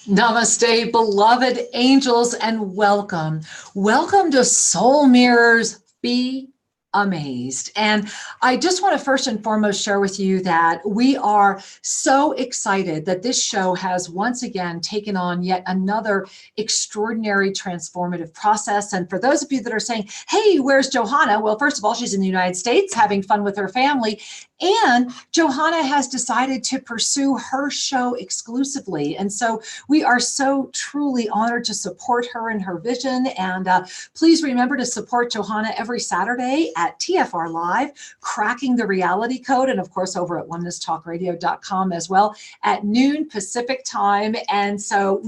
Namaste, beloved angels, and welcome. Welcome to Soul Mirrors. Be amazed. And I just want to first and foremost share with you that we are so excited that this show has once again taken on yet another extraordinary transformative process. And for those of you that are saying, hey, where's Johanna? Well, first of all, she's in the United States having fun with her family. And Johanna has decided to pursue her show exclusively. And so we are so truly honored to support her in her vision. And please remember to support Johanna every Saturday at TFR Live, Cracking the Reality Code, and of course over at onenesstalkradio.com as well at noon Pacific time. And so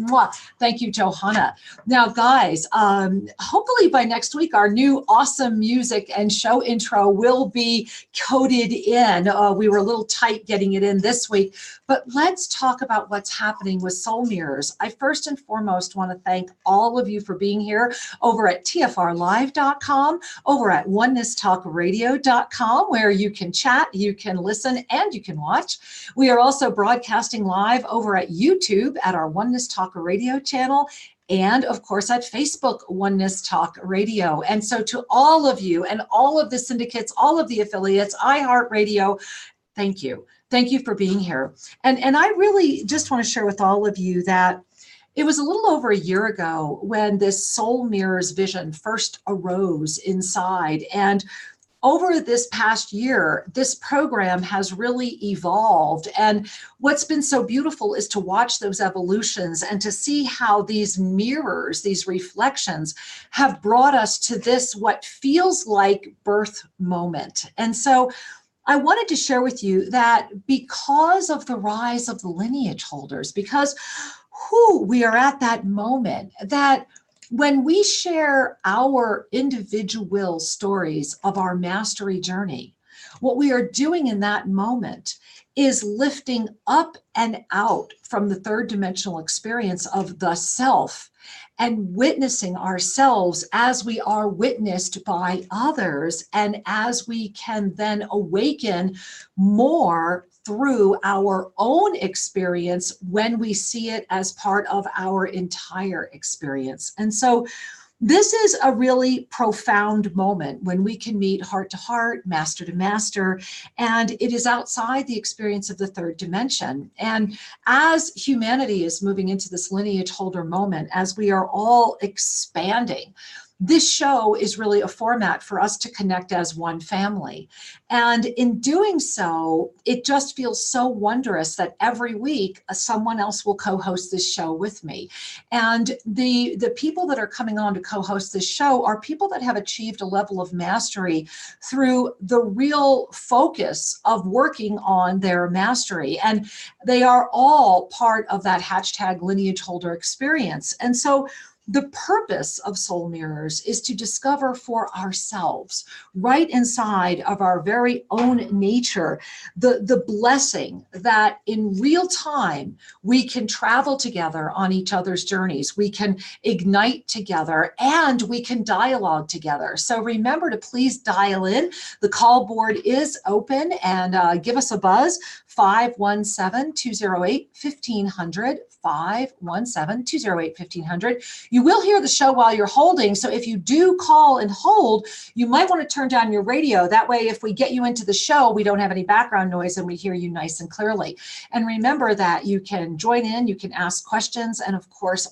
thank you, Johanna. Now, guys, hopefully by next week, our new awesome music and show intro will be coded in. We were a little tight getting it in this week, but let's talk about what's happening with Soul Mirrors. I first and foremost want to thank all of you for being here over at tfrlive.com, over at onenesstalkradio.com, where you can chat, you can listen, and you can watch. We are also broadcasting live over at YouTube at our Oneness Talk Radio channel, and of course at Facebook, Oneness Talk Radio. And so to all of you and all of the syndicates, all of the affiliates, iHeartRadio, thank you. Thank you for being here. And I really just want to share with all of you that it was a little over a year ago when this Soul Mirrors vision first arose inside. And over this past year, this program has really evolved. And what's been so beautiful is to watch those evolutions and to see how these mirrors, these reflections, have brought us to this, what feels like birth moment. And so I wanted to share with you that because of the rise of the lineage holders, because we are at that moment that when we share our individual stories of our mastery journey, what we are doing in that moment is lifting up and out from the third dimensional experience of the self and witnessing ourselves as we are witnessed by others, and as we can then awaken more through our own experience when we see it as part of our entire experience. And so this is a really profound moment when we can meet heart to heart, master to master, and it is outside the experience of the third dimension. And as humanity is moving into this lineage holder moment, as we are all expanding, this show is really a format for us to connect as one family. And in doing so, it just feels so wondrous that every week someone else will co-host this show with me. And the people that are coming on to co-host this show are people that have achieved a level of mastery through the real focus of working on their mastery. And they are all part of that hashtag lineage holder experience. And so the purpose of Soul Mirrors is to discover for ourselves, right inside of our very own nature, the blessing that in real time we can travel together on each other's journeys. We can ignite together and we can dialogue together. So remember to please dial in. The call board is open, and give us a buzz, 517-208-1500. 517-208-1500. You will hear the show while you're holding. So if you do call and hold, you might want to turn down your radio. That way, if we get you into the show, we don't have any background noise and we hear you nice and clearly. And remember that you can join in, you can ask questions, and of course,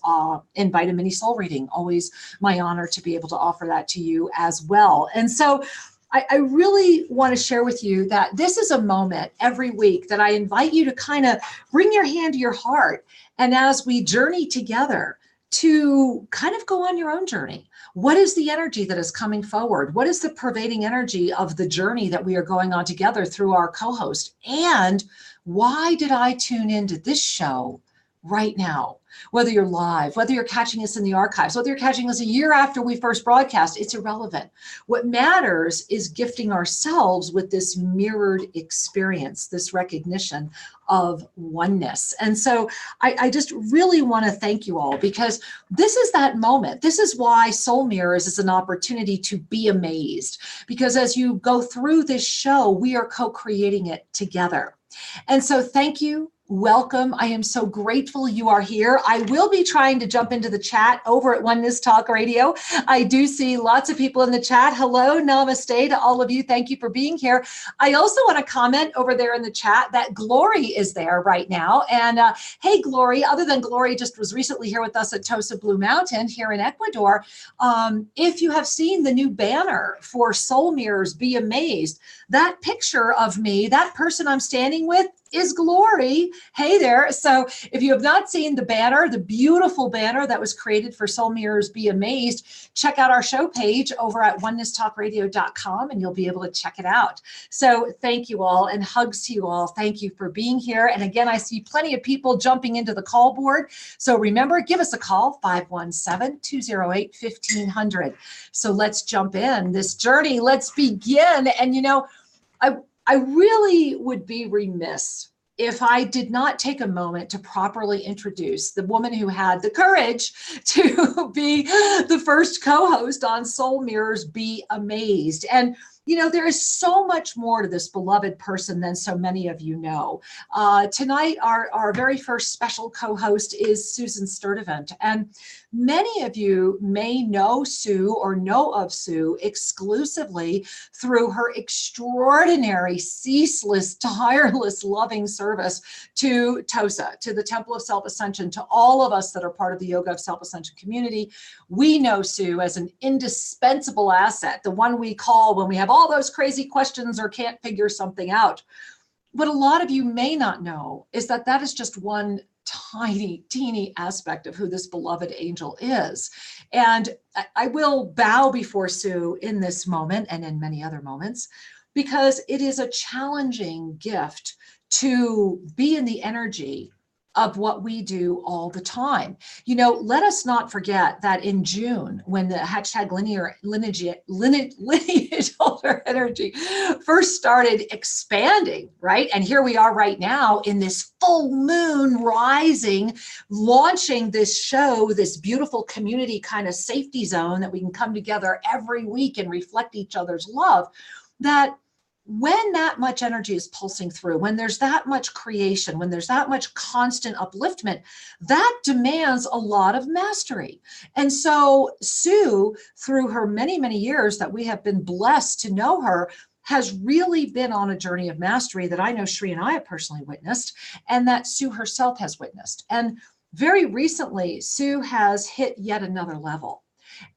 invite a mini soul reading. Always my honor to be able to offer that to you as well. And so I really want to share with you that this is a moment every week that I invite you to kind of bring your hand to your heart. And as we journey together to kind of go on your own journey, what is the energy that is coming forward? What is the pervading energy of the journey that we are going on together through our co-host? And why did I tune into this show right now? Whether you're live, whether you're catching us in the archives, whether you're catching us a year after we first broadcast, it's irrelevant. What matters is gifting ourselves with this mirrored experience, this recognition of oneness. And so I just really want to thank you all, because this is that moment. This is why Soul Mirrors is an opportunity to be amazed, because as you go through this show, we are co-creating it together. And so thank you. welcome. I am so grateful you are here. I will be trying to jump into the chat over at Oneness Talk Radio. I do see lots of people in the chat. Hello, namaste to all of you. Thank you for being here. I also want to comment over there in the chat that Glory is there right now. And hey, Glory, other than Glory just was recently here with us at Tosa Blue Mountain here in Ecuador. If you have seen the new banner for Soul Mirrors, Be Amazed, that picture of me, that person I'm standing with, is Glory. Hey there. So if you have not seen the banner, the beautiful banner that was created for Soul Mirrors Be Amazed, check out our show page over at onenesstalkradio.com and you'll be able to check it out. So thank you all and hugs to you all. Thank you for being here. And again, I see plenty of people jumping into the call board. So remember, give us a call, 517-208-1500. So let's jump in this journey. Let's begin. And you know, I really would be remiss if I did not take a moment to properly introduce the woman who had the courage to be the first co-host on Soul Mirrors Be Amazed. And you know, there is so much more to this beloved person than so many of you know. Tonight, our very first special co-host is Susan Sturdivant. And many of you may know Sue or know of Sue exclusively through her extraordinary, ceaseless, tireless, loving service to TOSA, to the Temple of Self-Ascension, to all of us that are part of the Yoga of Self-Ascension community. We know Sue as an indispensable asset, the one we call when we have all those crazy questions or can't figure something out. What a lot of you may not know is that that is just one tiny, teeny aspect of who this beloved angel is. And I will bow before Sue in this moment and in many other moments, because it is a challenging gift to be in the energy of what we do all the time. You know, let us not forget that in June, when the hashtag lineage holder energy first started expanding, right? And here we are right now in this full moon rising, launching this show, this beautiful community kind of safety zone that we can come together every week and reflect each other's love. That when that much energy is pulsing through, when there's that much creation, when there's that much constant upliftment, that demands a lot of mastery. And so Sue, through her many, many years that we have been blessed to know her, has really been on a journey of mastery that I know Shri and I have personally witnessed, and that Sue herself has witnessed. And very recently, Sue has hit yet another level.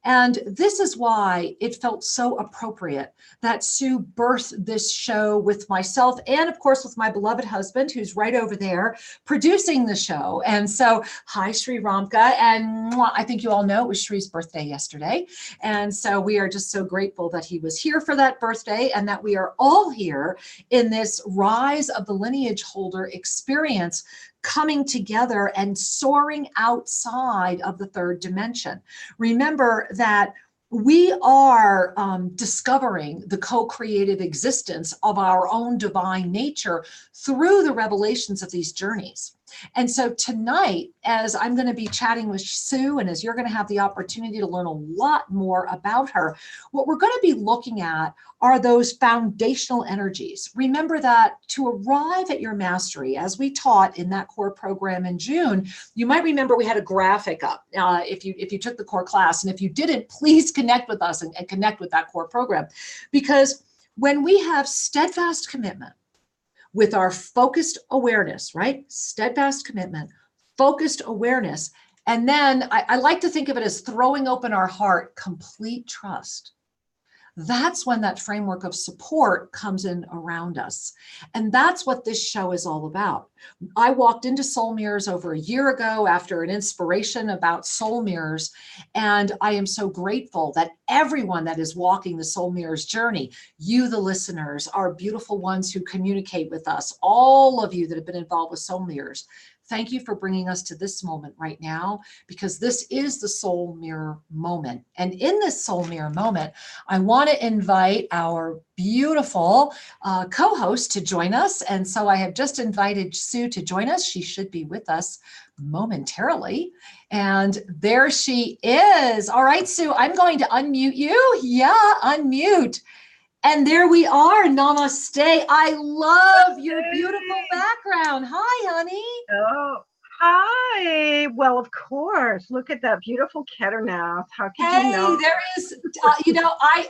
And this is why it felt so appropriate that Sue birthed this show with myself and, of course, with my beloved husband, who's right over there producing the show. And so, hi, Shri Ramka. And I think you all know it was Shri's birthday yesterday. And so we are just so grateful that he was here for that birthday and that we are all here in this Rise of the Lineage Holder experience, coming together and soaring outside of the third dimension. Remember that we are discovering the co-creative existence of our own divine nature through the revelations of these journeys. And so tonight, as I'm going to be chatting with Sue, and as you're going to have the opportunity to learn a lot more about her, what we're going to be looking at are those foundational energies. Remember that to arrive at your mastery, as we taught in that core program in June, you might remember we had a graphic up if you took the core class. And if you didn't, please connect with us and connect with that core program. Because when we have steadfast commitment, with our focused awareness, right? Steadfast commitment, focused awareness. And then I like to think of it as throwing open our heart, complete trust. That's when that framework of support comes in around us. And that's what this show is all about. I walked into Soul Mirrors over a year ago after an inspiration about Soul Mirrors. And I am so grateful that everyone that is walking the Soul Mirrors journey, you, the listeners, are beautiful ones who communicate with us, all of you that have been involved with Soul Mirrors. Thank you for bringing us to this moment right now, because this is the Soul Mirror moment. And in this Soul Mirror moment, I want to invite our beautiful co-host to join us. And so I have just invited Sue to join us. She should be with us momentarily. And there she is. All right, Sue, I'm going to unmute you. Yeah, unmute. And there we are. Namaste. I love your beautiful background. Hi, honey. Oh, hi. Well, of course. Look at that beautiful Ketternouth. How could you know? There is,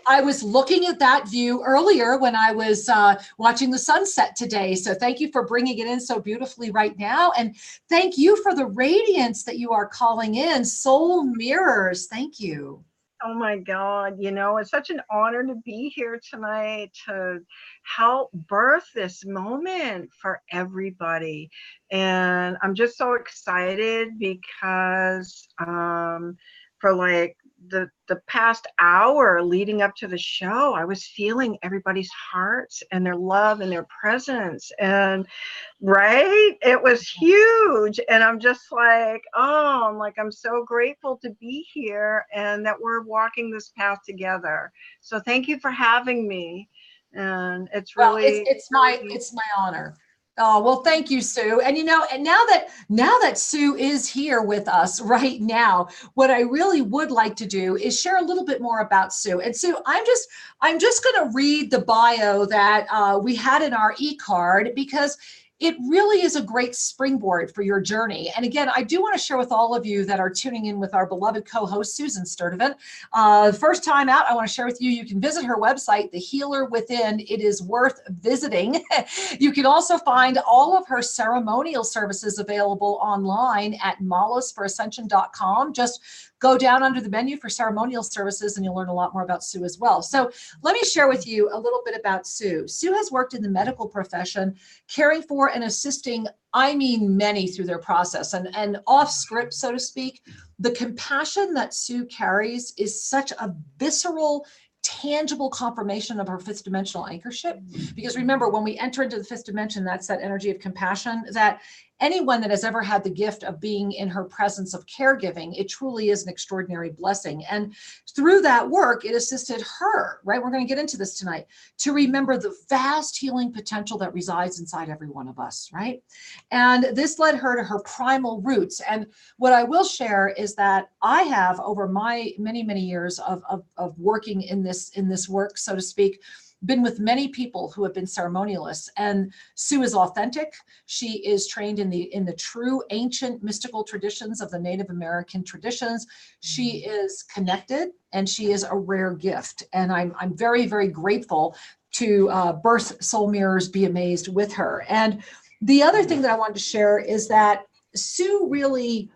I was looking at that view earlier when I was watching the sunset today. So thank you for bringing it in so beautifully right now. And thank you for the radiance that you are calling in. Soul mirrors. Thank you. Oh my God, it's such an honor to be here tonight to help birth this moment for everybody. And I'm just so excited because for like the past hour leading up to the show, I was feeling everybody's hearts and their love and their presence. And right, it was huge. And I'm just like, I'm so grateful to be here and that we're walking this path together. So thank you for having me. And it's really, it's my honor. Oh, well, thank you, Sue. And and now that Sue is here with us right now, what I really would like to do is share a little bit more about Sue. And Sue, I'm just going to read the bio that we had in our e-card, because it really is a great springboard for your journey. And again, I do want to share with all of you that are tuning in with our beloved co-host, Susan Sturdivant. First time out, I want to share with you, you can visit her website, The Healer Within. It is worth visiting. You can also find all of her ceremonial services available online at malasforascension.com. Just go down under the menu for ceremonial services and you'll learn a lot more about Sue as well. So let me share with you a little bit about Sue. Sue has worked in the medical profession, caring for and assisting, many through their process. And off script, so to speak, the compassion that Sue carries is such a visceral, tangible confirmation of her fifth dimensional anchorship. Because remember, when we enter into the fifth dimension, that's that energy of compassion that anyone that has ever had the gift of being in her presence of caregiving, it truly is an extraordinary blessing. And through that work, it assisted her, right? We're going to get into this tonight, to remember the vast healing potential that resides inside every one of us, right? And this led her to her primal roots. And what I will share is that I have, over my many, many years of working in this work, so to speak, been with many people who have been ceremonialists, and Sue is authentic. She is trained in the true ancient mystical traditions of the Native American traditions. She is connected, and she is a rare gift. And I'm very, very grateful to birth Soul Mirrors Be Amazed with her. And the other thing that I wanted to share is that Sue really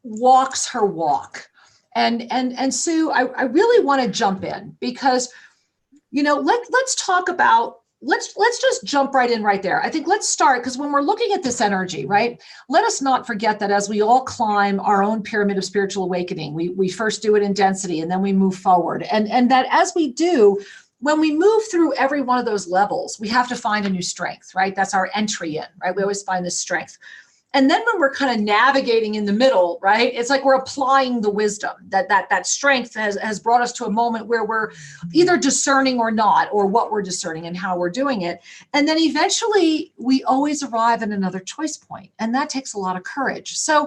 walks her walk. And Sue, I really want to jump in because let's talk about, let's just jump right in right there. I think let's start, because when we're looking at this energy, right, let us not forget that as we all climb our own pyramid of spiritual awakening, we first do it in density and then we move forward. And that as we do, when we move through every one of those levels, we have to find a new strength, right? That's our entry in, right? We always find this strength. And then when we're kind of navigating in the middle, right, it's like we're applying the wisdom that strength has brought us to a moment where we're either discerning or not, or what we're discerning and how we're doing it. And then eventually we always arrive at another choice point. And that takes a lot of courage. So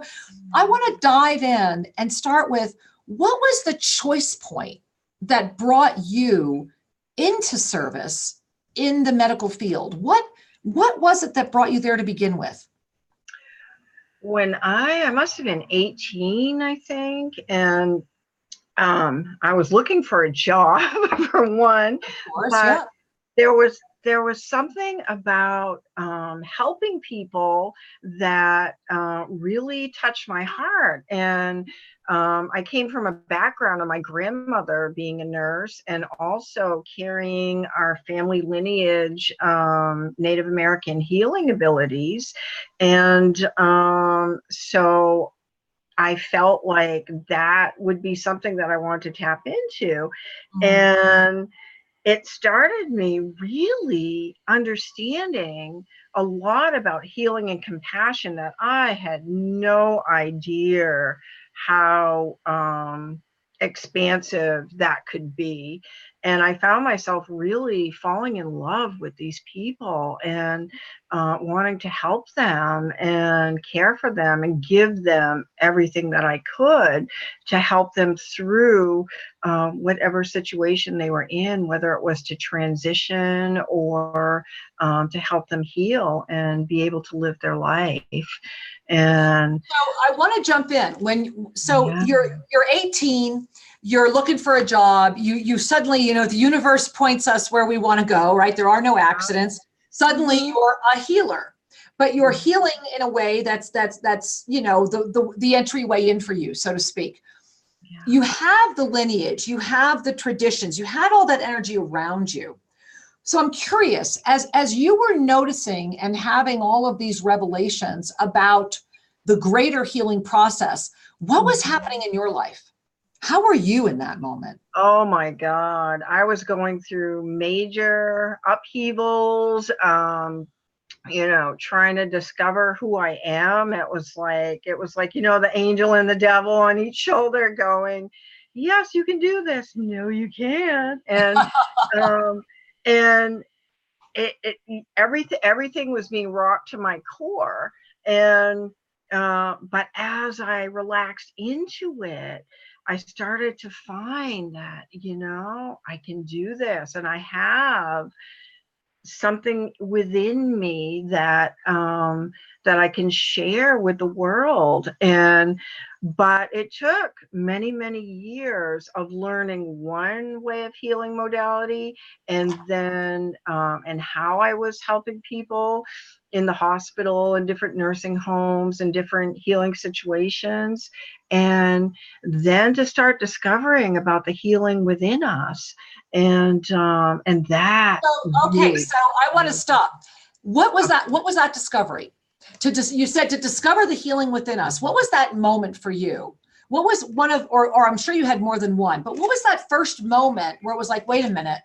I want to dive in and start with, what was the choice point that brought you into service in the medical field? What was it that brought you there to begin with? When I must have been 18, I think, and I was looking for a job for one, course, but there was something about helping people that really touched my heart. And I came from a background of my grandmother being a nurse and also carrying our family lineage, Native American healing abilities. And so I felt like that would be something that I wanted to tap into. Mm-hmm. And it started me really understanding a lot about healing and compassion that I had no idea how expansive that could be. And I found myself really falling in love with these people and wanting to help them and care for them and give them everything that I could to help them through whatever situation they were in, whether it was to transition or to help them heal and be able to live their life. And so I want to jump in Yeah. you're 18, you're looking for a job, you suddenly, you know, the universe points us where we want to go, right? There are no accidents. Suddenly you're a healer, but you're healing in a way that's you know, the entryway in for you, so to speak. Yeah. You have the lineage, you have the traditions, you had all that energy around you. So I'm curious, as you were noticing and having all of these revelations about the greater healing process, what was happening in your life? How were you in that moment? Oh my God. I was going through major upheavals, you know, trying to discover who I am. It was like, you know, the angel and the devil on each shoulder going, yes, you can do this. No, you can't. And everything was being rocked to my core. And but as I relaxed into it, I started to find that, you know, I can do this, and I have something within me that that I can share with the world. And but it took many years of learning one way of healing modality, and then and how I was helping people in the hospital and different nursing homes and different healing situations, and then to start discovering about the healing within us. And that So, okay, so I want to stop. What was that? What was that discovery? You said to discover the healing within us. What was that moment for you? What was one of, or I'm sure you had more than one, but what was that first moment where it was like, wait a minute,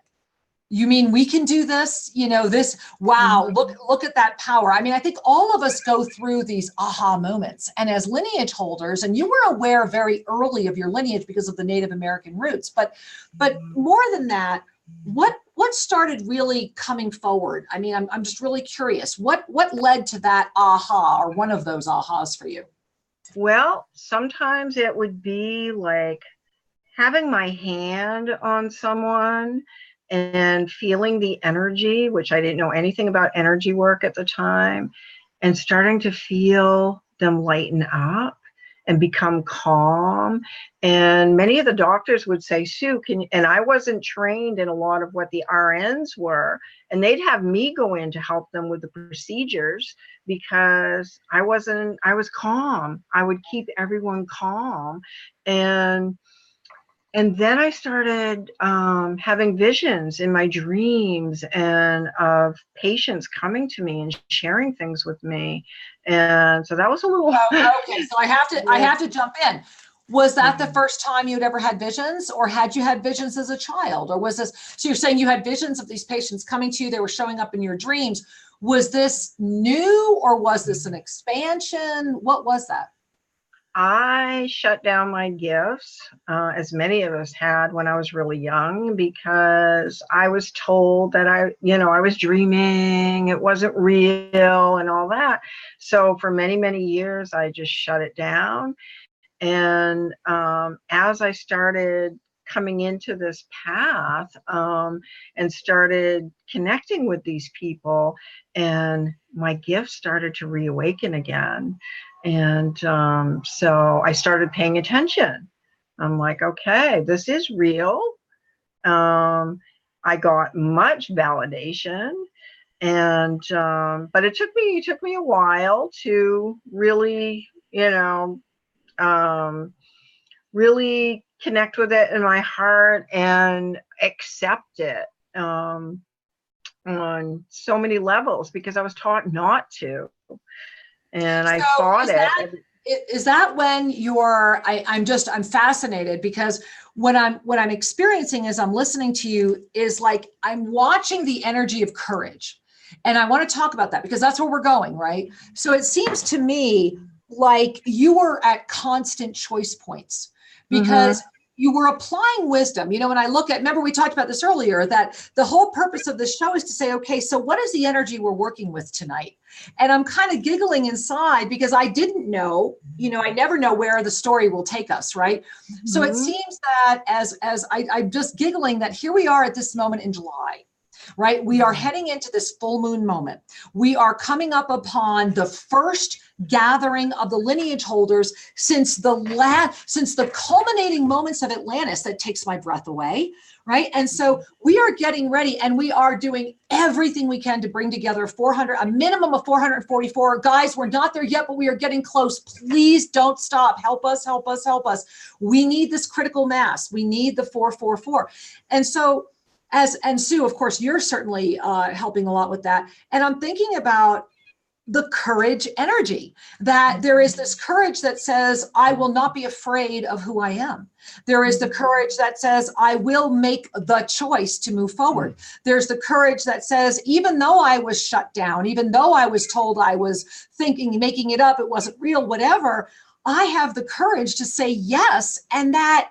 you mean we can do this? You know, this, wow, look at that power. I mean, I think all of us go through these aha moments. And as lineage holders, and you were aware very early of your lineage because of the Native American roots, but more than that, what started really coming forward? I mean, I'm just really curious. What led to that aha, or one of those ahas for you? Well, sometimes it would be like having my hand on someone and feeling the energy, which I didn't know anything about energy work at the time, and starting to feel them lighten up and become calm. And many of the doctors would say, Sue, and I wasn't trained in a lot of what the RNs were, and they'd have me go in to help them with the procedures because I was calm. I would keep everyone calm. And then I started having visions in my dreams and of patients coming to me and sharing things with me. And so that was a little. Okay, so I have to jump in. Was that the first time you'd ever had visions, or had you had visions as a child, or was this? So you're saying you had visions of these patients coming to you; they were showing up in your dreams. Was this new, or was this an expansion? What was that? I shut down my gifts, as many of us had when I was really young, because I was told that I was dreaming, it wasn't real and all that. So for many years, I just shut it down. And as I started coming into this path and started connecting with these people, and my gifts started to reawaken again. And so I started paying attention. I'm like, okay, this is real. I got much validation, and but it took me a while to really, really connect with it in my heart and accept it on so many levels, because I was taught not to. And I fought it. Is that when I'm fascinated, because what I'm experiencing as I'm listening to you is like, I'm watching the energy of courage. And I want to talk about that because that's where we're going, right? So it seems to me like you were at constant choice points, because you were applying wisdom. You know, when I look at, remember we talked about this earlier, that the whole purpose of the show is to say, okay, so what is the energy we're working with tonight? And I'm kind of giggling inside because I didn't know, you know, I never know where the story will take us, right? Mm-hmm. So it seems that I'm just giggling that here we are at this moment in July, right? We are heading into this full moon moment. We are coming up upon the first gathering of the lineage holders since the culminating moments of Atlantis. That takes my breath away, right? And so we are getting ready, and we are doing everything we can to bring together a minimum of 444. Guys, we're not there yet, but we are getting close. Please don't stop. Help us, help us, help us. We need this critical mass. We need the 444. And so and Sue, of course, you're certainly helping a lot with that. And I'm thinking about the courage energy, that there is this courage that says, I will not be afraid of who I am. There is the courage that says, I will make the choice to move forward. There's the courage that says, even though I was shut down, even though I was told I was thinking, making it up, it wasn't real, whatever, I have the courage to say yes. And that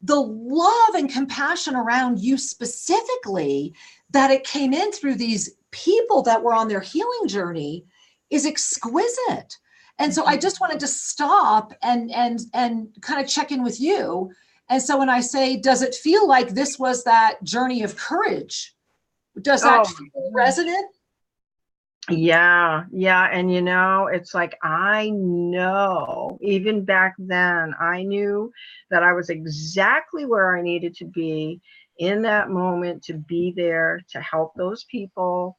the love and compassion around you specifically, that it came in through these people that were on their healing journey, is exquisite. And so I just wanted to stop and kind of check in with you. And so when I say, does it feel like this was that journey of courage? Does that feel resonant? Yeah. And you know, it's like, I know even back then, I knew that I was exactly where I needed to be in that moment, to be there to help those people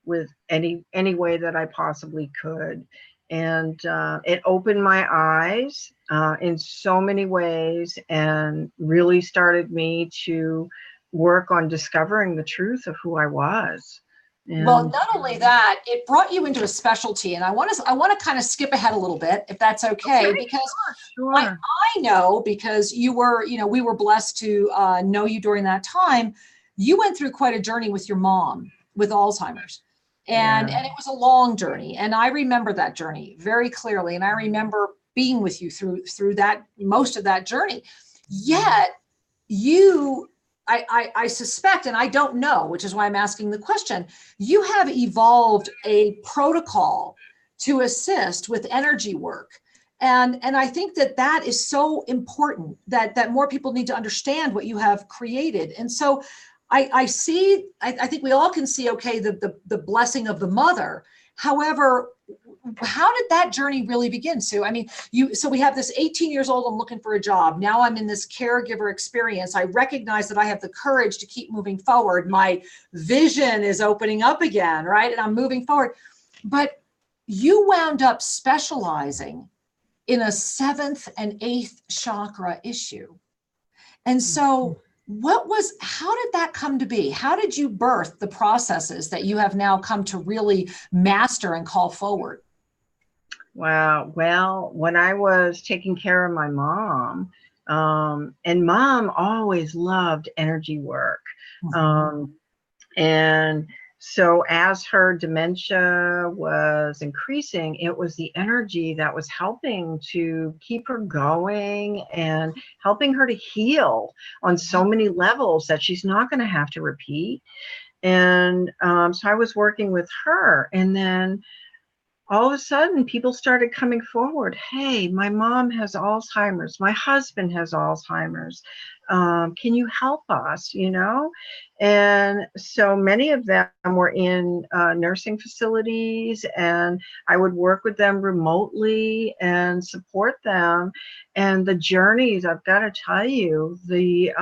with any way that I possibly could. And it opened my eyes in so many ways, and really started me to work on discovering the truth of who I was. And well, not only that, it brought you into a specialty. And I want to kind of skip ahead a little bit, if that's okay, because sure. I know, because you were, you know, we were blessed to know you during that time. You went through quite a journey with your mom with Alzheimer's. And it was a long journey. And I remember that journey very clearly. And I remember being with you through that, most of that journey. Yet I suspect, and I don't know, which is why I'm asking the question, you have evolved a protocol to assist with energy work. And I think that is so important, that more people need to understand what you have created. And so I think we all can see, okay, the blessing of the mother. However, how did that journey really begin, Sue? I mean, so we have this 18 years old, I'm looking for a job. Now I'm in this caregiver experience. I recognize that I have the courage to keep moving forward. My vision is opening up again, right? And I'm moving forward. But you wound up specializing in a 7th and 8th chakra issue. And so how did that come to be? How did you birth the processes that you have now come to really master and call forward? Wow. Well, when I was taking care of my mom, and mom always loved energy work. And so as her dementia was increasing, it was the energy that was helping to keep her going and helping her to heal on so many levels that she's not going to have to repeat. And so I was working with her, and then all of a sudden people started coming forward. Hey, my mom has Alzheimer's. My husband has Alzheimer's. Can you help us, you know? And so many of them were in nursing facilities, and I would work with them remotely and support them. And the journeys, I've got to tell you, the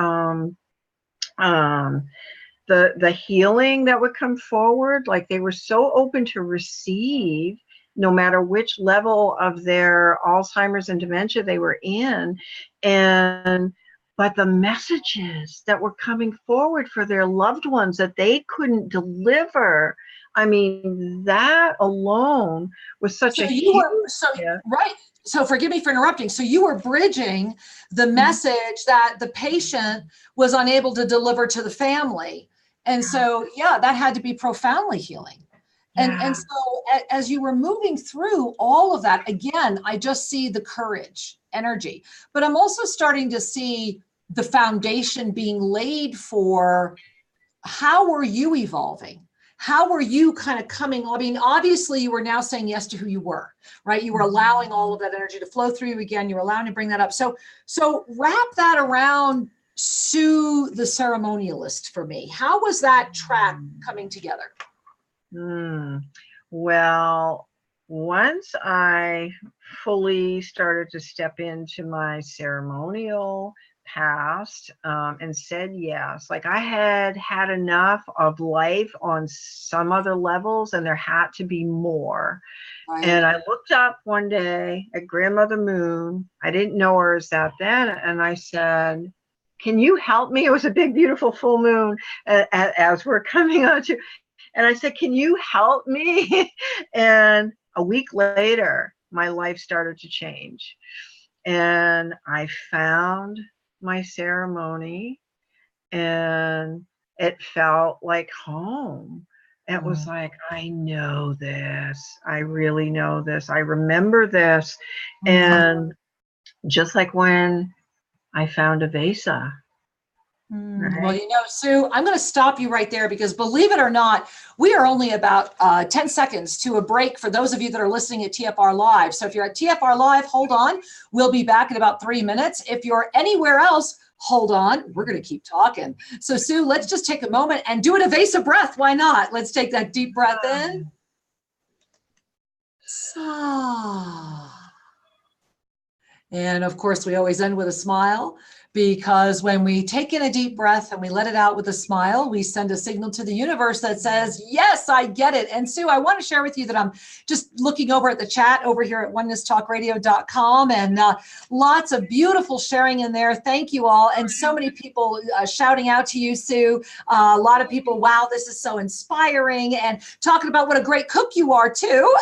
healing that would come forward, like they were so open to receive, no matter which level of their Alzheimer's and dementia they were in. But the messages that were coming forward for their loved ones that they couldn't deliver, I mean, that alone was such a huge gift. Right. So forgive me for interrupting. So you were bridging the message that the patient was unable to deliver to the family. And so, that had to be profoundly healing. And so as you were moving through all of that, again, I just see the courage energy. But I'm also starting to see the foundation being laid for how are you evolving? How were you kind of coming? I mean, obviously you were now saying yes to who you were, right? You were allowing all of that energy to flow through you again. You were allowing to bring that up. So wrap that around Sue, the ceremonialist, for me. How was that track coming together? Well, once I fully started to step into my ceremonial past and said yes, like I had enough of life on some other levels and there had to be more. Right. And I looked up one day at Grandmother Moon. I didn't know her as that then. And I said, can you help me? It was a big, beautiful full moon as we're coming on to. And I said, can you help me? And a week later, my life started to change. And I found my ceremony and it felt like home. It was like, I know this. I really know this. I remember this. And just like when I found Avesa. Right. Well, Sue, I'm going to stop you right there because believe it or not, we are only about 10 seconds to a break for those of you that are listening at TFR Live. So if you're at TFR Live, hold on. We'll be back in about 3 minutes. If you're anywhere else, hold on. We're going to keep talking. So Sue, let's just take a moment and do an Avesa breath. Why not? Let's take that deep breath in. And of course, we always end with a smile. Because when we take in a deep breath and we let it out with a smile, we send a signal to the universe that says, yes, I get it. And Sue, I want to share with you that I'm just looking over at the chat over here at onenesstalkradio.com and lots of beautiful sharing in there. Thank you all. And so many people shouting out to you, Sue. A lot of people, wow, this is so inspiring. And talking about what a great cook you are too,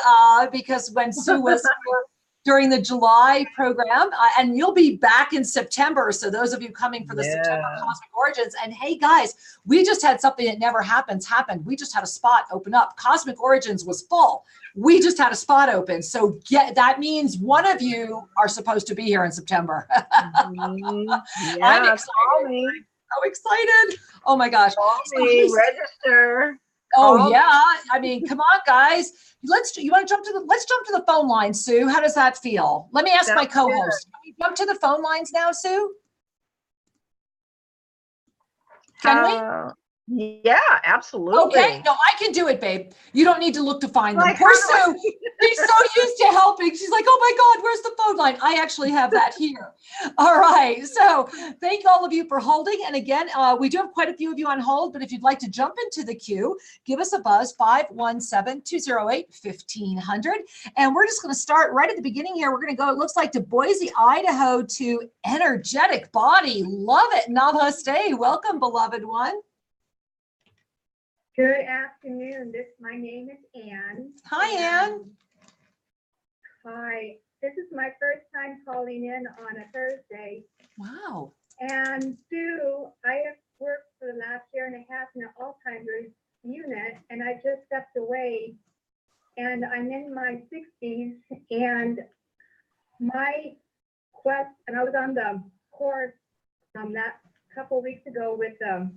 because when Sue was here, during the July program, and you'll be back in September. So those of you coming for the September Cosmic Origins, and hey guys, we just had something that never happened. We just had a spot open up. Cosmic Origins was full. We just had a spot open. So that means one of you are supposed to be here in September. I'm excited. So excited. Oh my gosh. Register. Oh yeah. I mean, come on, guys. Let's jump to the phone line, Sue. How does that feel? Let me ask my co-host. Can we jump to the phone lines now, Sue? Can we? Yeah, absolutely. Okay, no, I can do it, babe. You don't need to look to find them. Poor Sue, she's so used to helping. She's like, oh my God, where's the phone line? I actually have that here. All right, so thank all of you for holding. And again, we do have quite a few of you on hold, but if you'd like to jump into the queue, give us a buzz, 517-208-1500. And we're just gonna start right at the beginning here. We're gonna go, it looks like to Boise, Idaho, to Energetic Body. Love it, namaste. Welcome, beloved one. Good afternoon. My name is Ann. Hi, Ann. Hi. This is my first time calling in on a Thursday. Wow. And Sue, I have worked for the last year and a half in an Alzheimer's unit, and I just stepped away. And I'm in my 60s, and my quest, and I was on the course that couple weeks ago with the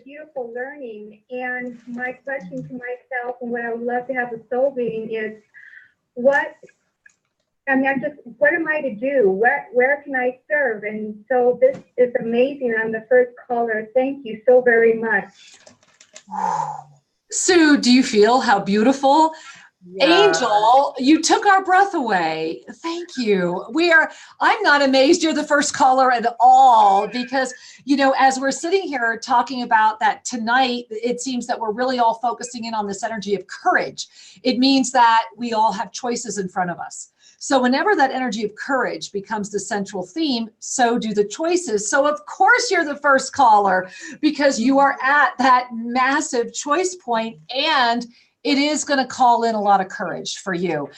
beautiful learning. And my question to myself and what I would love to have a soul reading is what am I to do? Where can I serve? And so this is amazing. I'm the first caller. Thank you so very much. Sue, do you feel how beautiful? Yeah. Angel, you took our breath away. Thank you. I'm not amazed you're the first caller at all because, as we're sitting here talking about that tonight, it seems that we're really all focusing in on this energy of courage. It means that we all have choices in front of us. So whenever that energy of courage becomes the central theme, so do the choices. So of course you're the first caller because you are at that massive choice point, and it is going to call in a lot of courage for you.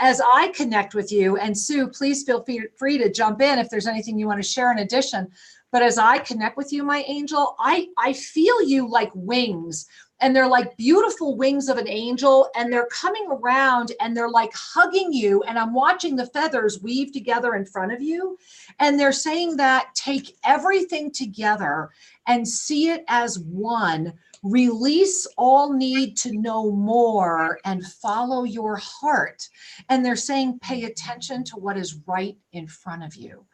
As I connect with you, and Sue, please feel free to jump in if there's anything you want to share in addition. But as I connect with you, my angel, I feel you like wings and they're like beautiful wings of an angel, and they're coming around and they're like hugging you. And I'm watching the feathers weave together in front of you. And they're saying that take everything together and see it as one. Release all need to know more and follow your heart. And they're saying, pay attention to what is right in front of you.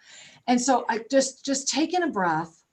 And so I just taking a breath,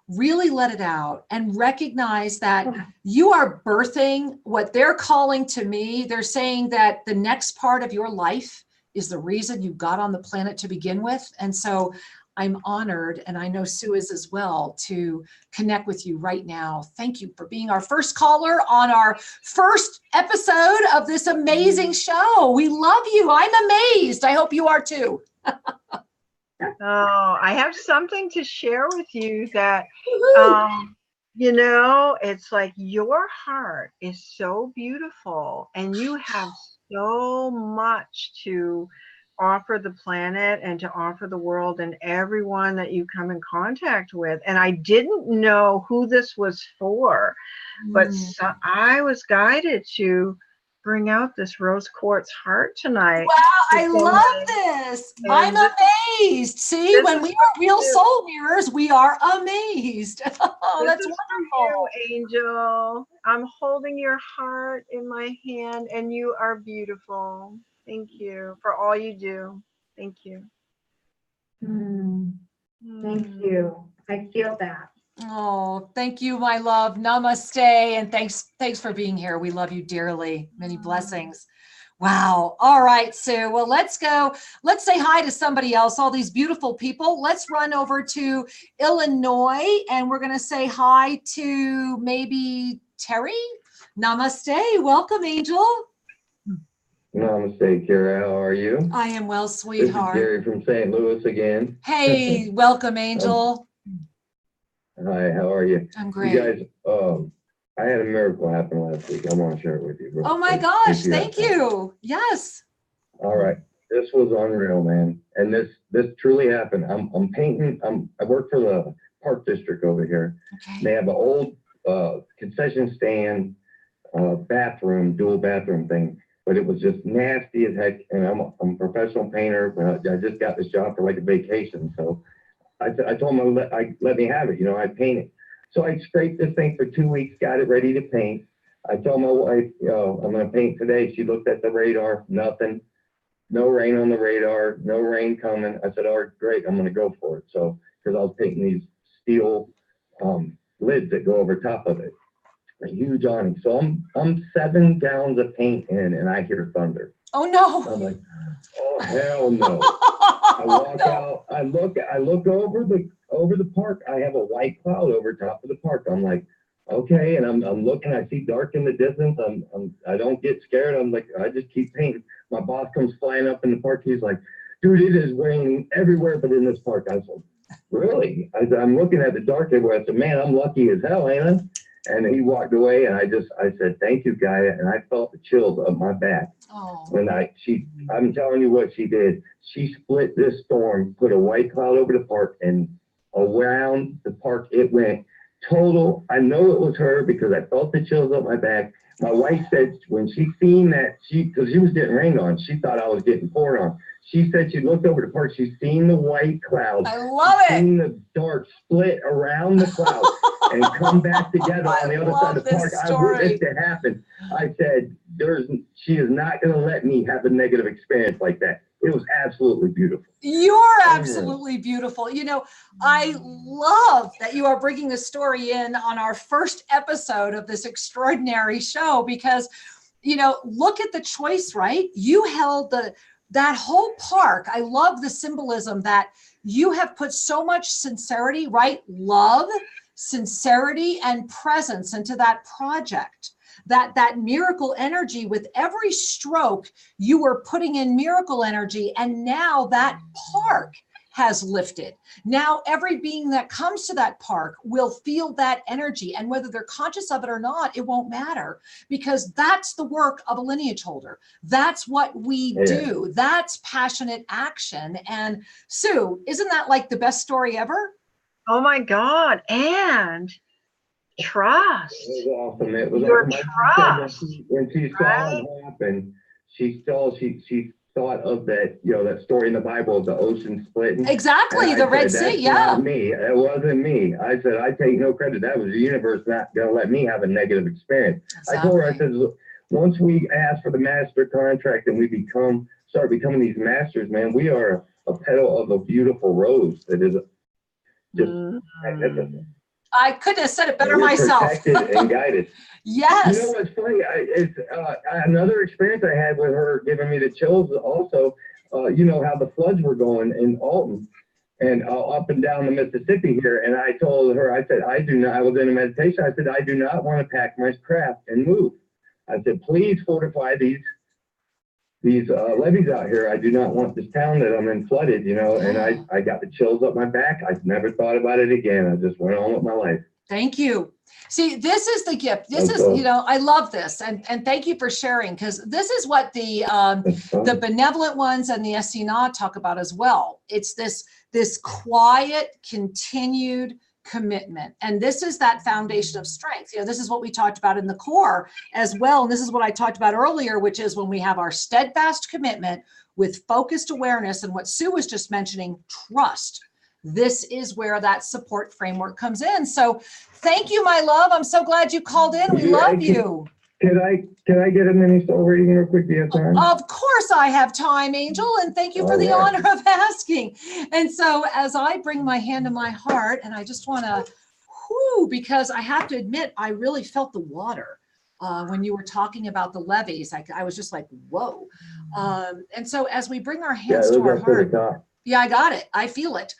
really let it out and recognize that you are birthing what they're calling to me. They're saying that the next part of your life is the reason you got on the planet to begin with. And so I'm honored, and I know Sue is as well, to connect with you right now. Thank you for being our first caller on our first episode of this amazing show. We love you. I'm amazed. I hope you are too. Oh, I have something to share with you that, it's like your heart is so beautiful and you have so much to offer the planet and to offer the world and everyone that you come in contact with. And I didn't know who this was for, but so I was guided to bring out this rose quartz heart tonight. Wow, I love this. I'm amazed. See, when we are real soul mirrors, we are amazed. Oh, that's wonderful. You, Angel. I'm holding your heart in my hand, and you are beautiful. Thank you for all you do. Thank you. Thank you. I feel that. Oh, thank you, my love. Namaste. And thanks for being here. We love you dearly. Many blessings. Wow. All right, Sue. Well, let's go. Let's say hi to somebody else, all these beautiful people. Let's run over to Illinois, and we're going to say hi to maybe Terry. Namaste. Welcome, Angel. Namaste, Kara. How are you? I am well, sweetheart. This is Gary from St. Louis again. Hey, welcome, Angel. Hi, how are you? I'm great. You guys, I had a miracle happen last week. I want to share it with you. Oh my gosh, thank you. Yes. All right. This was unreal, man. And this truly happened. I'm painting. I work for the park district over here. Okay. They have an old concession stand bathroom, dual bathroom thing. But it was just nasty as heck. And I'm a professional painter, but I just got this job for like a vacation. So I told them let me have it. I paint it. So I scraped this thing for 2 weeks, got it ready to paint. I told my wife, I'm going to paint today. She looked at the radar, nothing, no rain on the radar, no rain coming. I said, all right, great, I'm going to go for it. So, because I was painting these steel lids that go over top of it, a huge awning. So I'm 7 gallons of paint in, and I hear thunder. Oh no! I'm like, oh hell no! I walk out. I look over the park. I have a white cloud over top of the park. I'm like, okay, and I'm looking. I see dark in the distance. I don't get scared. I'm like, I just keep painting. My boss comes flying up in the park. He's like, dude, it is raining everywhere but in this park. I said, really? I'm looking at the dark everywhere. I said, man, I'm lucky as hell, ain't I? And he walked away, and I said, thank you, Gaia. And I felt the chills up my back. Oh. When I'm telling you what she did. She split this storm, put a white cloud over the park, and around the park it went. Total, I know it was her because I felt the chills up my back. My wife said when she seen that, because she was getting rained on, she thought I was getting poured on. She said she looked over the park, she seen the white clouds. I love it. Seen the dark split around the clouds and come back together on the other side of the park. I witnessed it happen. I said, she is not going to let me have a negative experience like that. It was absolutely beautiful. You're absolutely beautiful. I love that you are bringing the story in on our first episode of this extraordinary show because, look at the choice, right? You held that whole park. I love the symbolism that you have put so much sincerity, right? Love, sincerity, and presence into that project. That miracle energy, with every stroke, you were putting in miracle energy, and now that park has lifted. Now every being that comes to that park will feel that energy, and whether they're conscious of it or not, it won't matter, because that's the work of a lineage holder. That's what we do. That's passionate action. And Sue, isn't that like the best story ever? Oh my God. And trust. It was awesome. It was Your awesome. trust. When she saw it happen, she thought of that, that story in the Bible of the ocean splitting. Exactly, the Red Sea, yeah. Not me. It wasn't me. I said, I take no credit. That was the universe not going to let me have a negative experience. Exactly. I told her, I said, look, once we ask for the master contract and we start becoming these masters, man, we are a petal of a beautiful rose that is just magnificent. I couldn't have said it better myself. Protected and guided. Yes. You know what's funny? It's another experience I had with her giving me the chills. Also, you know how the floods were going in Alton and up and down the Mississippi here. And I told her, I said, I was in a meditation. I said, I do not want to pack my crap and move. I said, please fortify these levees out here. I do not want this town that I'm in flooded, and I got the chills up my back. I never thought about it again. I just went on with my life. Thank you. See, this is the gift. This is, I love this. And thank you for sharing, because this is what the benevolent ones and the Estina talk about as well. It's this quiet, continued commitment. And this is that foundation of strength. This is what we talked about in the core as well. And this is what I talked about earlier, which is when we have our steadfast commitment with focused awareness and what Sue was just mentioning, trust. This is where that support framework comes in. So thank you, my love. I'm so glad you called in. We love you. Can I get a mini soul reading real quick? Do you have time? Of course I have time, Angel, and thank you for the honor of asking. And so as I bring my hand to my heart, and I just want to, because I have to admit, I really felt the water when you were talking about the levees. I was just like, whoa. And so as we bring our hands to our heart, I got it. I feel it.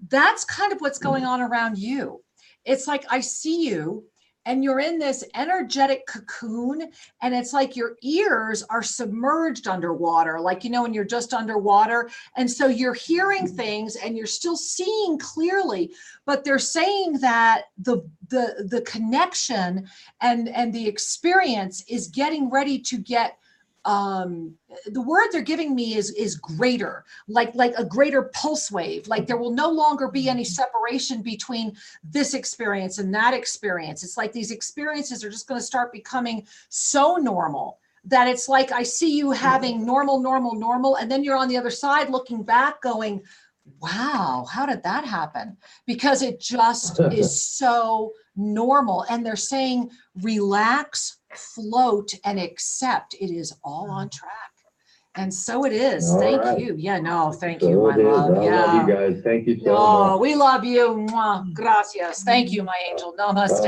That's kind of what's going on around you. It's like I see you, and you're in this energetic cocoon, and it's like your ears are submerged underwater, like, when you're just underwater. And so you're hearing things and you're still seeing clearly, but they're saying that the connection and the experience is getting ready to get, the word they're giving me is greater, like a greater pulse wave. Like there will no longer be any separation between this experience and that experience. It's like these experiences are just going to start becoming so normal that it's like I see you having normal, and then you're on the other side looking back going, wow, how did that happen? Because it just is so normal. And they're saying, relax, float, and accept. It is all on track. And so it is. Thank you. Yeah, no, thank you, my love. Yeah. I love you guys. Thank you so much. We love you. Mwah. Gracias. Thank you, my angel. Namaste.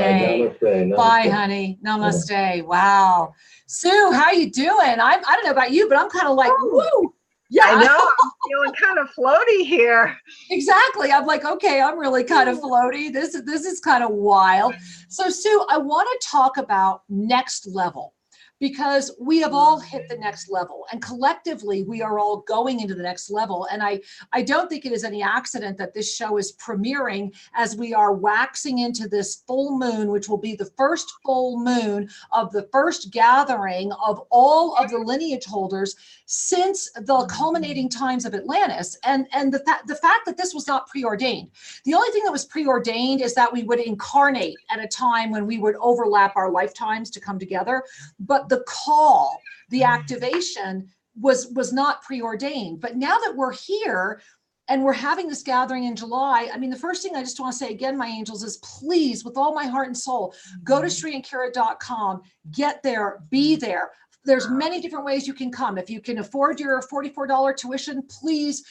Namaste. Bye, honey. Namaste. Wow. Sue, how you doing? I don't know about you, but I'm kind of like, woo. Yeah, I know. I'm feeling kind of floaty here. Exactly. I'm like, okay, I'm really kind of floaty. This is kind of wild. So, Sue, I want to talk about next level, because we have all hit the next level, and collectively we are all going into the next level. And I don't think it is any accident that this show is premiering as we are waxing into this full moon, which will be the first full moon of the first gathering of all of the lineage holders since the culminating times of Atlantis. And the fact that this was not preordained. The only thing that was preordained is that we would incarnate at a time when we would overlap our lifetimes to come together. But the call, the activation was not preordained. But now that we're here and we're having this gathering in July, I mean, the first thing I just want to say again, my angels, is please, with all my heart and soul, go to SriandKara.com, get there, be there. There's many different ways you can come. If you can afford your $44 tuition, please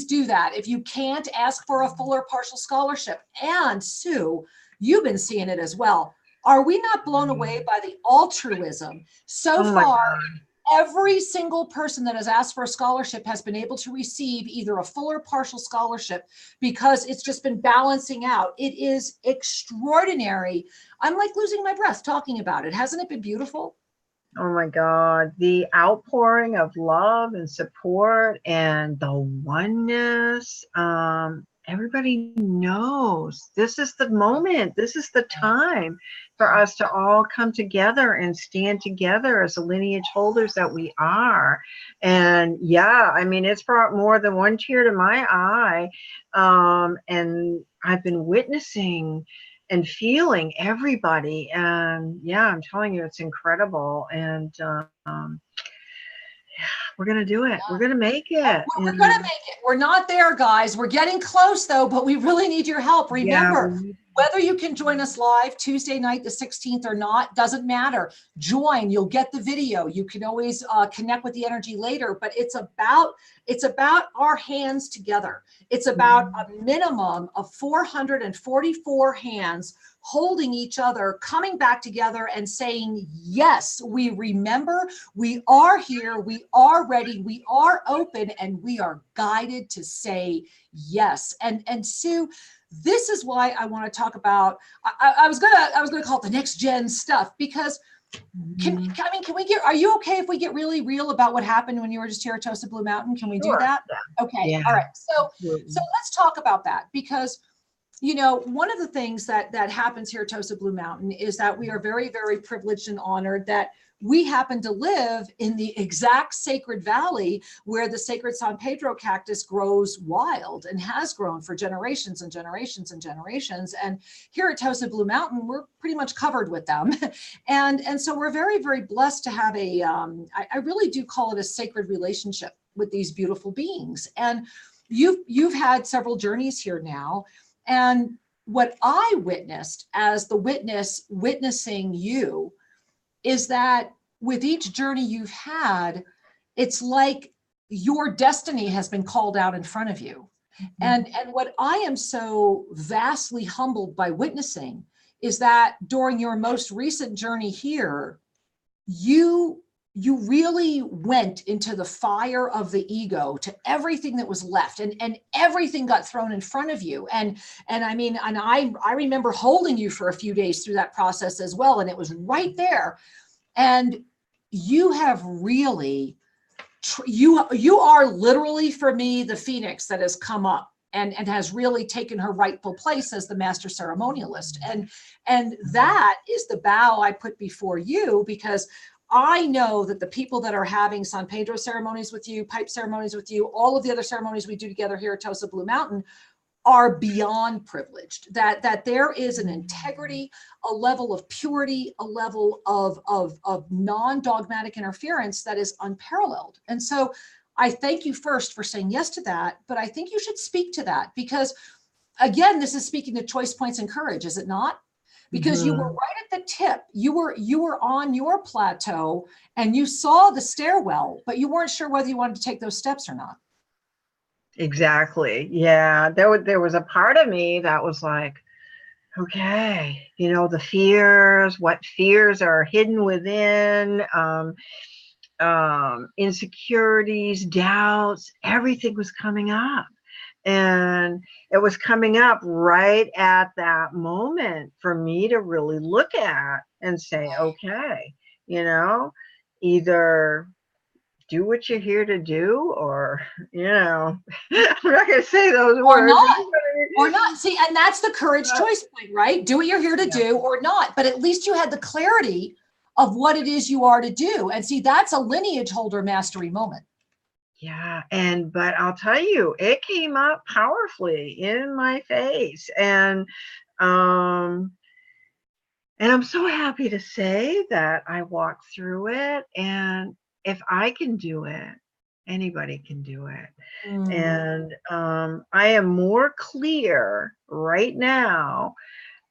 do that. If you can't, ask for a full or partial scholarship. And Sue, you've been seeing it as well. Are we not blown away by the altruism? So far, every single person that has asked for a scholarship has been able to receive either a full or partial scholarship, because it's just been balancing out. It is extraordinary. I'm like losing my breath talking about it. Hasn't it been beautiful? Oh my God, the outpouring of love and support and the oneness. Everybody knows this is the moment. This is the time for us to all come together and stand together as the lineage holders that we are. And yeah, I mean, it's brought more than one tear to my eye. And I've been witnessing and feeling everybody. And yeah, I'm telling you, it's incredible. And we're going to do it. We're going to make it. We're going to make it. We're not there, guys. We're getting close, though, but we really need your help. Remember, whether you can join us live Tuesday night, the 16th or not, doesn't matter. Join. You'll get the video. You can always connect with the energy later, but it's about our hands together. It's about a minimum of 444 hands holding each other, coming back together and saying, yes, we remember, we are here, we are ready, we are open, and we are guided to say yes. And Sue, this is why I want to talk about, I was gonna call it the next gen stuff, because can we get, are you okay if we get really real about what happened when you were just here at Tosa Blue Mountain? Can we do that? Yeah. Okay. Yeah. All right. So let's talk about that, because you know, one of the things that happens here at Tosa Blue Mountain is that we are very, very privileged and honored that we happen to live in the exact sacred valley where the sacred San Pedro cactus grows wild and has grown for generations and generations and generations. And here at Tosa Blue Mountain, we're pretty much covered with them. And so we're very, very blessed to have a, I really do call it a sacred relationship with these beautiful beings. And you've had several journeys here now. And what I witnessed as the witnessing you is that with each journey you've had, it's like your destiny has been called out in front of you. And what I am so vastly humbled by witnessing is that during your most recent journey here, you really went into the fire of the ego, to everything that was left, and everything got thrown in front of you. And I mean, and I remember holding you for a few days through that process as well. And it was right there. And you have really, you are literally, for me, the phoenix that has come up and has really taken her rightful place as the master ceremonialist. And that is the bow I put before you, because I know that the people that are having San Pedro ceremonies with you, pipe ceremonies with you, all of the other ceremonies we do together here at Tosa Blue Mountain are beyond privileged, that there is an integrity, a level of purity, a level of non-dogmatic interference that is unparalleled. And so I thank you first for saying yes to that, but I think you should speak to that, because again, this is speaking to choice points and courage, is it not? Because you were right at the tip. You were on your plateau and you saw the stairwell, but you weren't sure whether you wanted to take those steps or not. Exactly. Yeah. There was a part of me that was like, okay, you know, the fears, what fears are hidden within, insecurities, doubts, everything was coming up. And it was coming up right at that moment for me to really look at and say, okay, you know, either do what you're here to do, or, you know, I'm not going to say those words. Or not. See, and that's the courage choice point, right? Do what you're here to do or not. But at least you had the clarity of what it is you are to do. And see, that's a lineage holder mastery moment. Yeah. But I'll tell you, it came up powerfully in my face. And I'm so happy to say that I walked through it. And if I can do it, anybody can do it. And I am more clear right now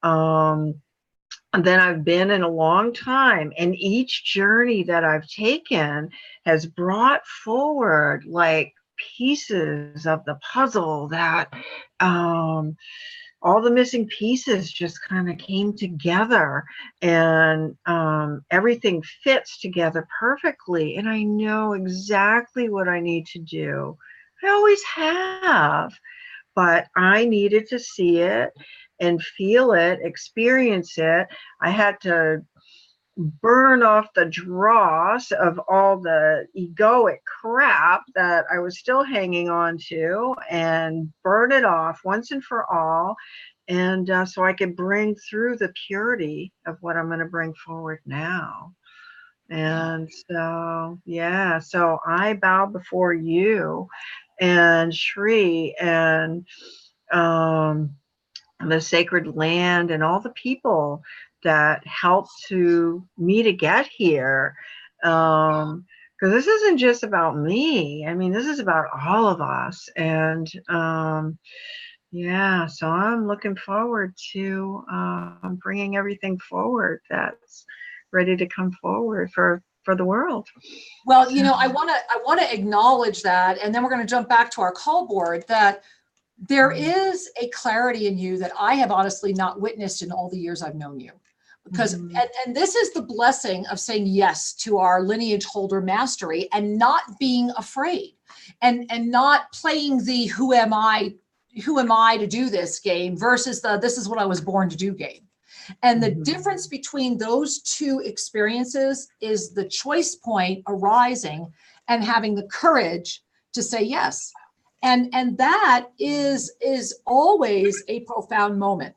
than I've been in a long time. And each journey that I've taken has brought forward like pieces of the puzzle that all the missing pieces just kind of came together, and everything fits together perfectly. And I know exactly what I need to do. I always have, but I needed to see it and feel it, experience it. I had to burn off the dross of all the egoic crap that I was still hanging on to, and burn it off once and for all. And so I could bring through the purity of what I'm going to bring forward now. And so, yeah, so I bow before you and Shri, and the sacred land and all the people that helped me to get here. Because this isn't just about me. I mean, this is about all of us. And yeah, so I'm looking forward to bringing everything forward that's ready to come forward for the world. Well, you know, I want to acknowledge that, and then we're going to jump back to our call board, that there is a clarity in you that I have honestly not witnessed in all the years I've known you. Because, and this is the blessing of saying yes to our lineage holder mastery and not being afraid and not playing the who am I to do this game versus the this is what I was born to do game. And the difference between those two experiences is the choice point arising and having the courage to say yes. And that is always a profound moment,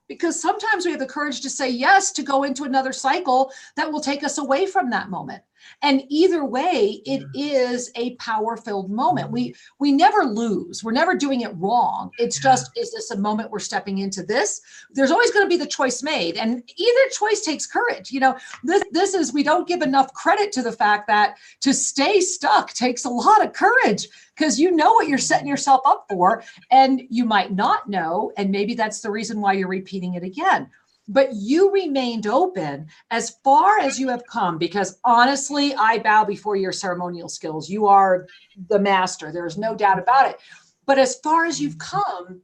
because sometimes we have the courage to say yes to go into another cycle that will take us away from that moment. And either way, it is a power-filled moment. We never lose. We're never doing it wrong. It's just, is this a moment we're stepping into this? There's always going to be the choice made. And either choice takes courage. You know, this is, we don't give enough credit to the fact that to stay stuck takes a lot of courage, because you know what you're setting yourself up for, and you might not know. And maybe that's the reason why you're repeating it again. But you remained open as far as you have come, because honestly, I bow before your ceremonial skills. You are the master. There is no doubt about it. But as far as you've come,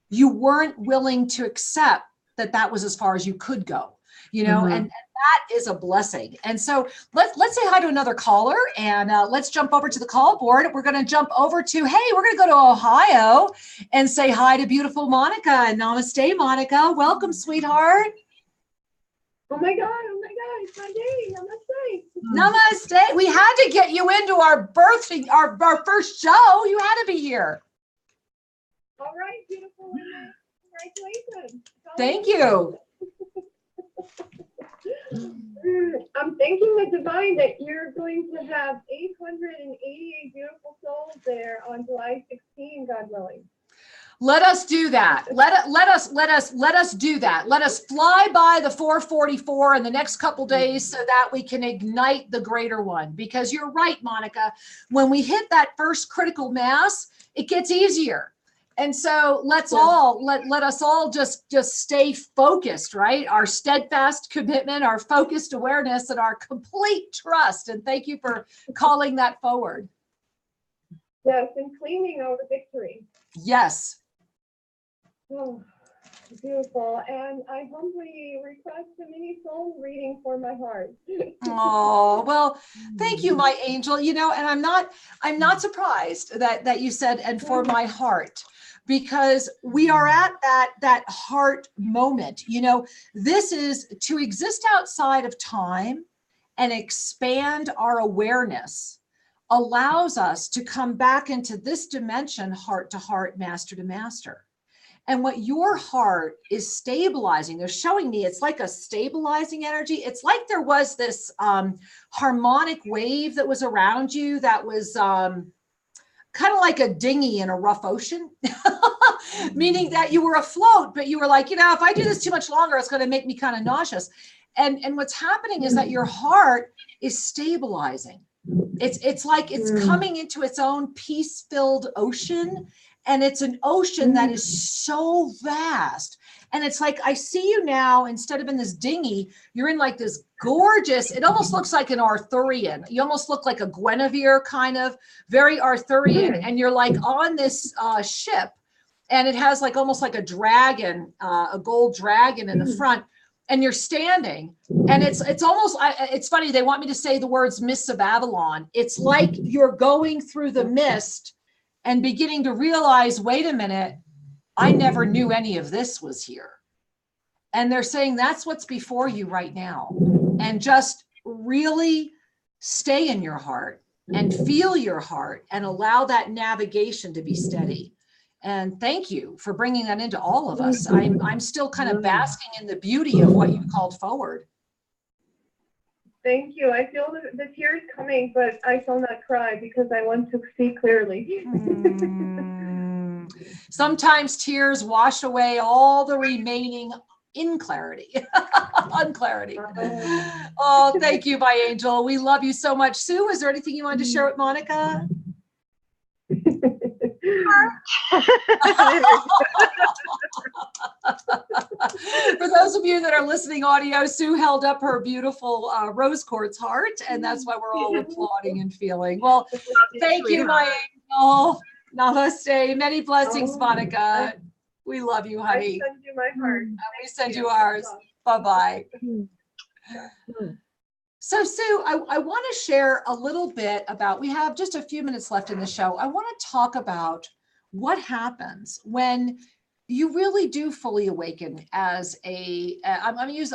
you weren't willing to accept that that was as far as you could go, you know, and that is a blessing. And so let's say hi to another caller, and let's jump over to the call board. We're going to jump over to, we're going to go to Ohio and say hi to beautiful Monica. And namaste, Monica. Welcome, sweetheart. Oh my God, it's my day. Namaste. Namaste. We had to get you into our first show. You had to be here. All right, beautiful women. Congratulations. Thank you. I'm thanking the divine that you're going to have 888 beautiful souls there on July 16, God willing. Let us do that. Let us do that. Let us fly by the 444 in the next couple days so that we can ignite the greater one. Because you're right, Monica, when we hit that first critical mass, it gets easier. And so let us all just stay focused, right? Our steadfast commitment, our focused awareness, and our complete trust. And thank you for calling that forward. Yes, and claiming our victory. Yes. Oh, beautiful. And I humbly request a mini soul reading for my heart. Oh, well, thank you, my angel. You know, and I'm not surprised that you said, and for my heart, because we are at that heart moment. You know, this is to exist outside of time and expand our awareness allows us to come back into this dimension, heart to heart, master to master. And what your heart is stabilizing, they're showing me, it's like a stabilizing energy. It's like there was this harmonic wave that was around you that was kind of like a dinghy in a rough ocean, meaning that you were afloat, but you were like, you know, if I do this too much longer, it's going to make me kind of nauseous. And what's happening is that your heart is stabilizing. It's like it's coming into its own peace-filled ocean. And it's an ocean that is so vast. And it's like, I see you now, instead of in this dinghy, you're in like this gorgeous, it almost looks like an Arthurian. You almost look like a Guinevere, kind of very Arthurian. And you're like on this ship, and it has like almost like a dragon, a gold dragon in the front. And you're standing, and it's almost, it's funny. They want me to say the words mists of Avalon. It's like you're going through the mist and beginning to realize, wait a minute, I never knew any of this was here. And they're saying that's what's before you right now. And just really stay in your heart and feel your heart and allow that navigation to be steady. And thank you for bringing that into all of us. I'm still kind of basking in the beauty of what you called forward. Thank you. I feel the tears coming, but I shall not cry because I want to see clearly. Sometimes tears wash away all the remaining unclarity. Oh, thank you, my angel. We love you so much. Sue, is there anything you wanted to share with Monica? For those of you that are listening audio, Sue held up her beautiful rose quartz heart, and that's why we're all applauding and feeling. Well, thank you, my angel. Namaste. Many blessings, Monica. We love you, honey. I send you my heart. And we send you ours. Bye-bye. So Sue, I want to share a little bit about, we have just a few minutes left in the show. I want to talk about what happens when you really do fully awaken as a, I'm going to use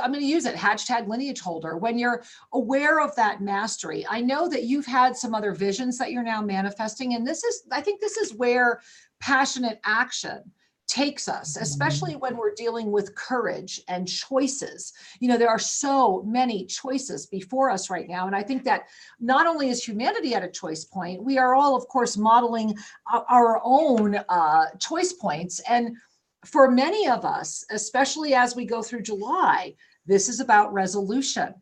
it, hashtag lineage holder, when you're aware of that mastery. I know that you've had some other visions that you're now manifesting, and I think this is where passionate action takes us, especially when we're dealing with courage and choices. You know, there are so many choices before us right now. And I think that not only is humanity at a choice point, we are all, of course, modeling our own choice points. And for many of us, especially as we go through July, this is about resolution,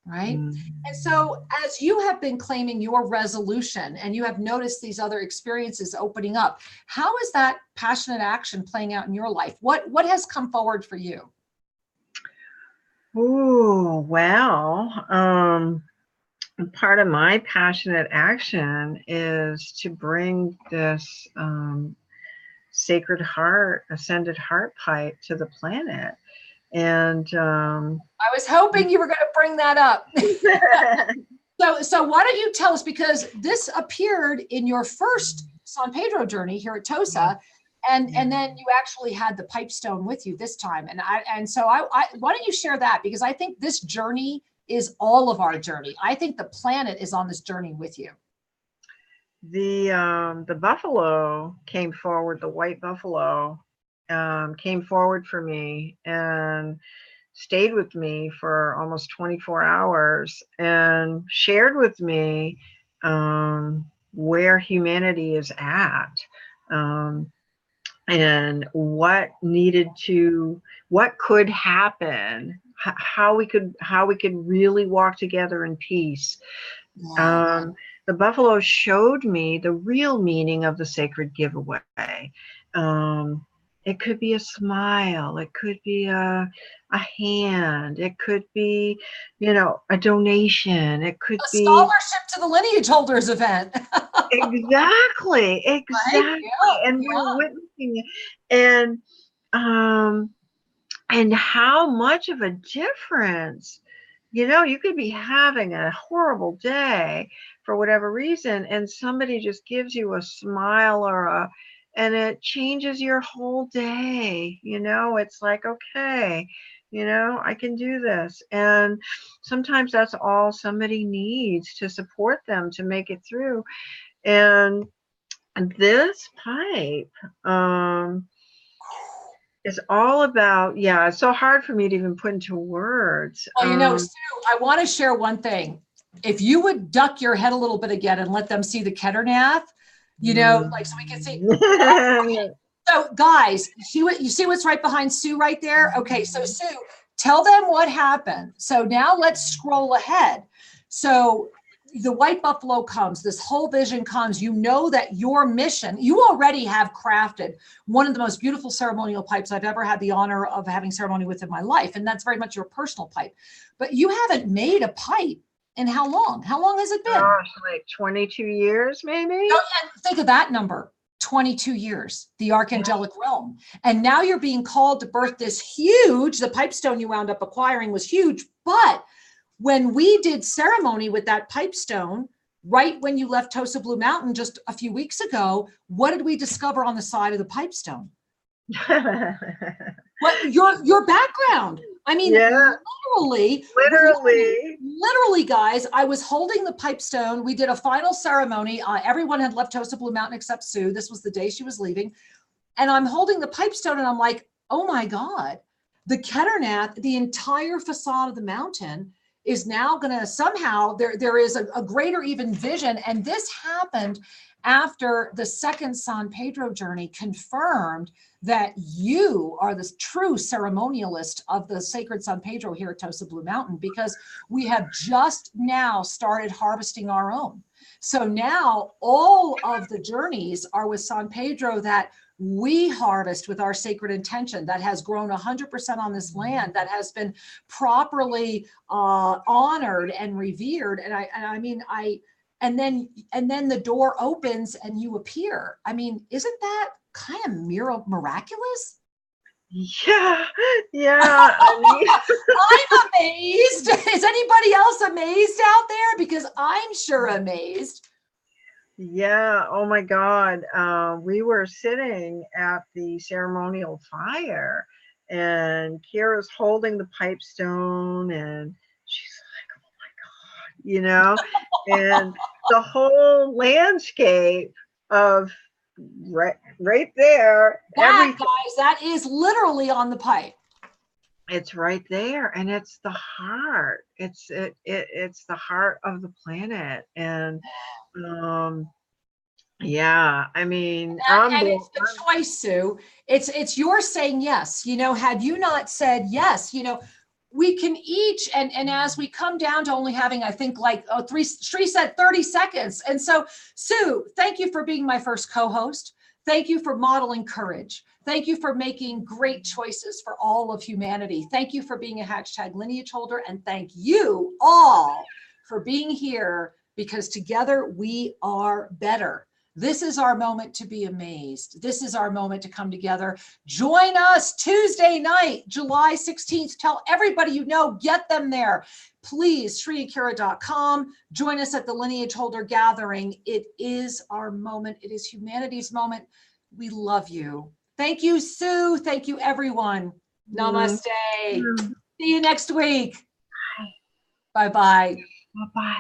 right? And so as you have been claiming your resolution and you have noticed these other experiences opening up, how is that passionate action playing out in your life? What has come forward for you? Oh, well, part of my passionate action is to bring this sacred heart, ascended heart pipe to the planet. And I was hoping you were going to bring that up. So why don't you tell us, because this appeared in your first San Pedro journey here at Tosa, and then you actually had the pipestone with you this time. And so I why don't you share that, because I think this journey is all of our journey. I think the planet is on this journey with you. The buffalo came forward, the white buffalo came forward for me and stayed with me for almost 24 hours and shared with me where humanity is at, and what could happen, how we could really walk together in peace. Wow. The buffalo showed me the real meaning of the sacred giveaway. It could be a smile. It could be a hand. It could be, a donation. It could be scholarship to the Lineage Holders event. Exactly. Right? Yeah. And we're witnessing it. And how much of a difference, you could be having a horrible day for whatever reason, and somebody just gives you a smile and it changes your whole day. It's like, okay, I can do this. And sometimes that's all somebody needs to support them to make it through. And this pipe is all about, it's so hard for me to even put into words. Well, Sue, I want to share one thing. If you would duck your head a little bit again and let them see the Keternath, so we can see. So guys, you see what's right behind Sue right there? Okay, so Sue, tell them what happened. So now let's scroll ahead. So the white buffalo comes, this whole vision comes, that your mission, you already have crafted one of the most beautiful ceremonial pipes I've ever had the honor of having ceremony with in my life. And that's very much your personal pipe, but you haven't made a pipe in how long? How long has it been? Gosh, like 22 years, maybe. Think of that number, 22 years, the archangelic realm. And now you're being called to birth this huge, the pipestone you wound up acquiring was huge, but when we did ceremony with that pipestone, right when you left Tosa Blue Mountain just a few weeks ago, what did we discover on the side of the pipestone? What your background? I mean, literally, guys, I was holding the pipestone. We did a final ceremony. Everyone had left Tosa Blue Mountain except Sue. This was the day she was leaving. And I'm holding the pipestone and I'm like, oh my God, the Keternath, the entire facade of the mountain is now going to somehow, there is a greater even vision. And this happened after the second San Pedro journey confirmed that you are the true ceremonialist of the sacred San Pedro here at Tosa Blue Mountain, because we have just now started harvesting our own. So now all of the journeys are with San Pedro that we harvest with our sacred intention, that has grown 100% on this land, that has been properly honored and revered. And then the door opens and you appear. I mean, isn't that kind of miraculous? Yeah. I'm amazed. Is anybody else amazed out there? Because I'm sure amazed. Yeah. Oh my God. We were sitting at the ceremonial fire, and Kira's holding the pipestone, and she's like, oh my God, and the whole landscape of right there. That, guys, that is literally on the pipe. It's right there, and it's the heart. It's the heart of the planet, and yeah, I mean, and it's the choice, Sue. It's your saying yes. Had you not said yes, we can each, and as we come down to only having, I think, Sri said 30 seconds. And so, Sue, thank you for being my first co-host. Thank you for modeling courage. Thank you for making great choices for all of humanity. Thank you for being a hashtag lineage holder. And thank you all for being here, because together we are better. This is our moment to be amazed. This is our moment to come together. Join us Tuesday night, July 16th. Tell everybody you know, get them there. Please, SriAkira.com. Join us at the Lineage Holder Gathering. It is our moment. It is humanity's moment. We love you. Thank you, Sue. Thank you, everyone. Namaste. See you next week. Bye. Bye-bye. Bye-bye.